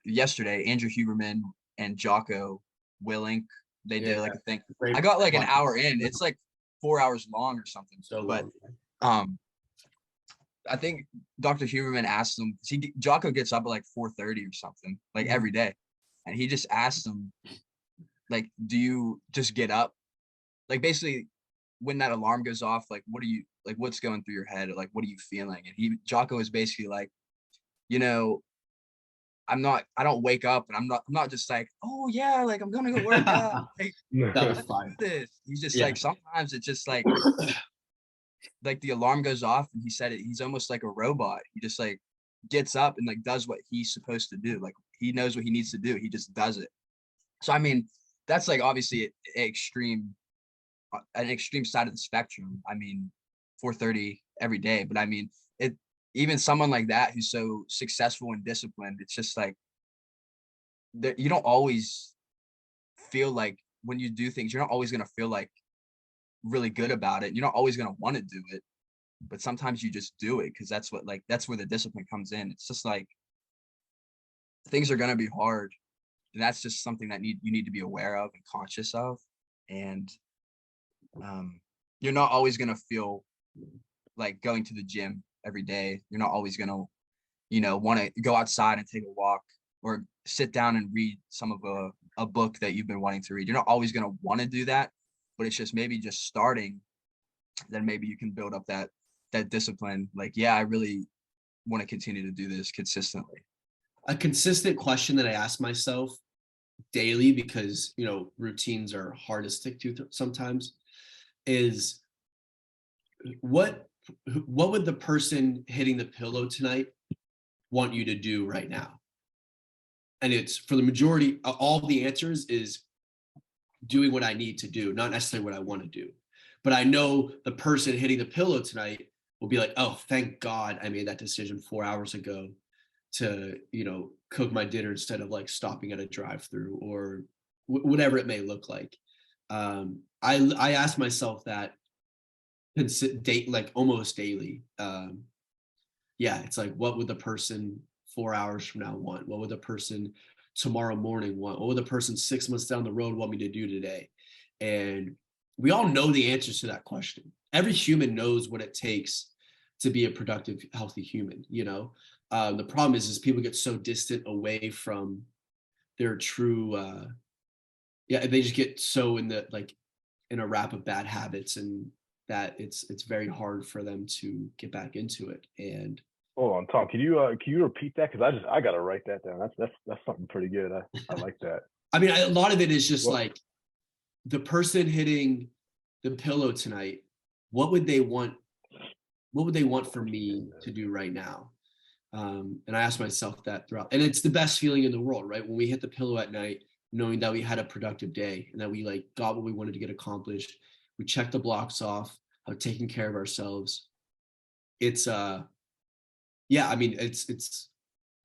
yesterday, Andrew Huberman and Jocko Willink. They did like a thing. I got like an hour in. It's like 4 hours long or something. But I think Dr. Huberman asked him, Jocko gets up at like 4:30 or something, like every day. And he just asked him, like, do you just get up? Like, basically, when that alarm goes off, like, what's going through your head? Like, what are you feeling? And Jocko is basically like, I don't wake up and I'm not just like, oh yeah, like I'm gonna go work out. Like, That was fine. He's just like, sometimes it's just like the alarm goes off and he said it, he's almost like a robot. He just like gets up and like does what he's supposed to do. Like, he knows what he needs to do. He just does it. So, I mean, that's like obviously an extreme side of the spectrum. I mean, 4:30 every day, but I mean, even someone like that who's so successful and disciplined, it's just like you don't always feel like when you do things, you're not always going to feel like really good about it. You're not always going to want to do it, but sometimes you just do it because that's where the discipline comes in. It's just like things are going to be hard, and that's just something that you need to be aware of and conscious of. And you're not always going to feel like going to the gym every day. You're not always going to want to go outside and take a walk or sit down and read some of a book that you've been wanting to read. You're not always going to want to do that, but it's just maybe just starting, then maybe you can build up that discipline. Like, yeah, I really want to continue to do this consistently. A consistent question that I ask myself daily because, you know, routines are hard to stick to sometimes, is what would the person hitting the pillow tonight want you to do right now? And it's, for the majority, all the answers is doing what I need to do, not necessarily what I want to do. But I know the person hitting the pillow tonight will be like, oh, thank God I made that decision 4 hours ago to, you know, cook my dinner instead of like stopping at a drive-through, or whatever it may look like. I ask myself that like almost daily. Yeah, it's like, what would the person 4 hours from now want? What would the person tomorrow morning want? What would the person 6 months down the road want me to do today? And we all know the answers to that question. Every human knows what it takes to be a productive, healthy human, you know? The problem is people get so distant away from their true, they just get so in in a wrap of bad habits, and that it's very hard for them to get back into it. And hold on, Tom, can you repeat that? Because I gotta write that down. That's something pretty good. I like that. I mean, a lot of it is just Well, like the person hitting the pillow tonight, what would they want? What would they want for me to do right now? And I ask myself that throughout, and it's the best feeling in the world, right? When we hit the pillow at night, knowing that we had a productive day and that we like got what we wanted to get accomplished. We checked the blocks off of taking care of ourselves. It's yeah, I mean, it's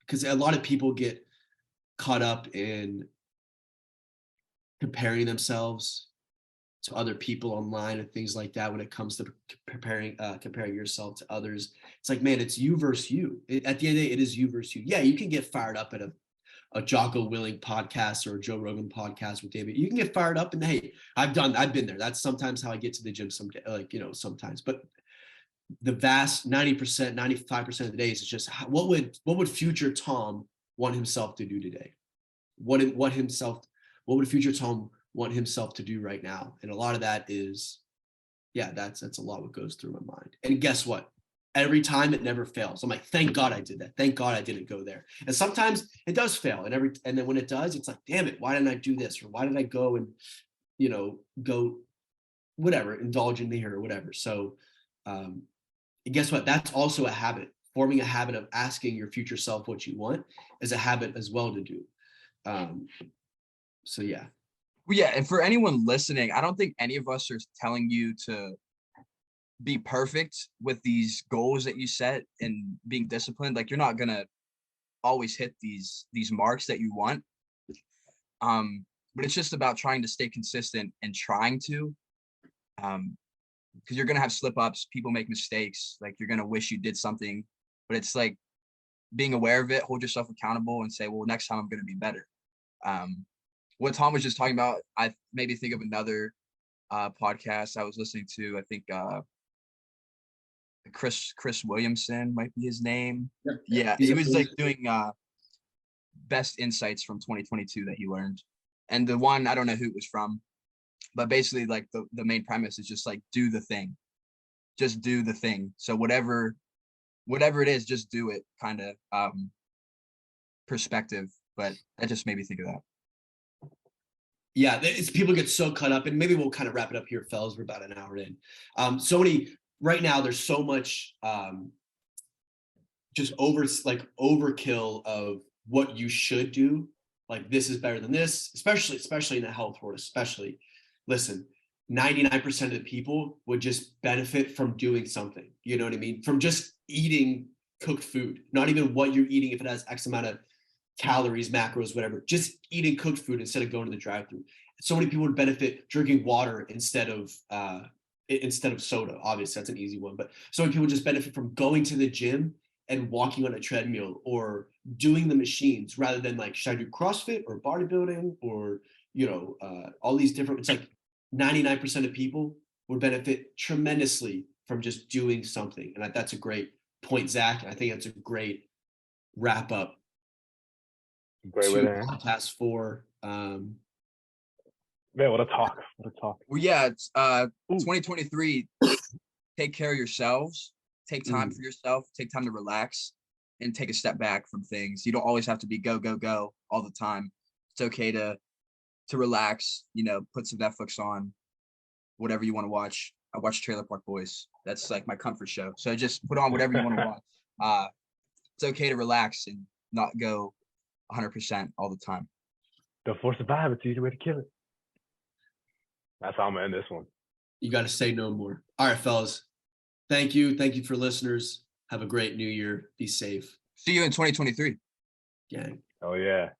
because a lot of people get caught up in comparing themselves to other people online and things like that when it comes to comparing yourself to others. It's like, man, it's you versus you. At the end of the day, it is you versus you. Yeah, you can get fired up at a Jocko Willing podcast or a Joe Rogan podcast with David. You can get fired up, and hey, I've been there. That's sometimes how I get to the gym someday, like, you know, sometimes. But the vast 90%, 95% of the days is just what would future Tom want himself to do today? What would future Tom want himself to do right now? And a lot of that is, yeah, that's a lot what goes through my mind. And guess what? Every time it never fails. I'm like, thank God I did that. Thank God I didn't go there. And sometimes it does fail. And then when it does, it's like, damn it, why didn't I do this? Or why did I go and, you know, go whatever, indulge in here or whatever. So guess what? That's also a habit. Forming a habit of asking your future self what you want is a habit as well to do. So yeah. Well, yeah, and for anyone listening, I don't think any of us are telling you to be perfect with these goals that you set and being disciplined. Like, you're not gonna always hit these marks that you want. But it's just about trying to stay consistent and trying to, because you're gonna have slip ups, people make mistakes, like you're gonna wish you did something, but it's like being aware of it, hold yourself accountable and say, well, next time I'm gonna be better. What Tom was just talking about, I made me think of another podcast I was listening to. I think Chris Williamson might be his name. Yeah, he was like doing best insights from 2022 that he learned. And the one, I don't know who it was from, but basically like the main premise is just like, do the thing. Just do the thing. So whatever it is, just do it, kind of perspective. But that just made me think of that. Yeah, it's people get so caught up, and maybe we'll kind of wrap it up here, fellas. We're about an hour in. Right now, there's so much just overkill of what you should do. Like, this is better than this, especially in the health world, especially. Listen, 99% of the people would just benefit from doing something. You know what I mean? From just eating cooked food, not even what you're eating, if it has X amount of calories, macros, whatever, just eating cooked food instead of going to the drive-thru. So many people would benefit drinking water instead of soda. Obviously, that's an easy one, but so many people just benefit from going to the gym and walking on a treadmill or doing the machines rather than like, should I do CrossFit or bodybuilding or, you know, all these different, it's like 99% of people would benefit tremendously from just doing something. And that's a great point, Zach. I think that's a great wrap up. Great way to end. Podcast 4. Man, what a talk. Well, yeah, it's 2023. Take care of yourselves. Take time for yourself. Take time to relax and take a step back from things. You don't always have to be go all the time. It's okay to relax, you know, put some Netflix on, whatever you want to watch. I watch Trailer Park Boys. That's like my comfort show. So just put on whatever you want to watch. It's okay to relax and not go 100% all the time. Don't force the vibe. It's the easy way to kill it. That's how I'm gonna end this one. You got to say no more. All right, fellas. Thank you. Thank you for listeners. Have a great new year. Be safe. See you in 2023. Gang. Oh yeah.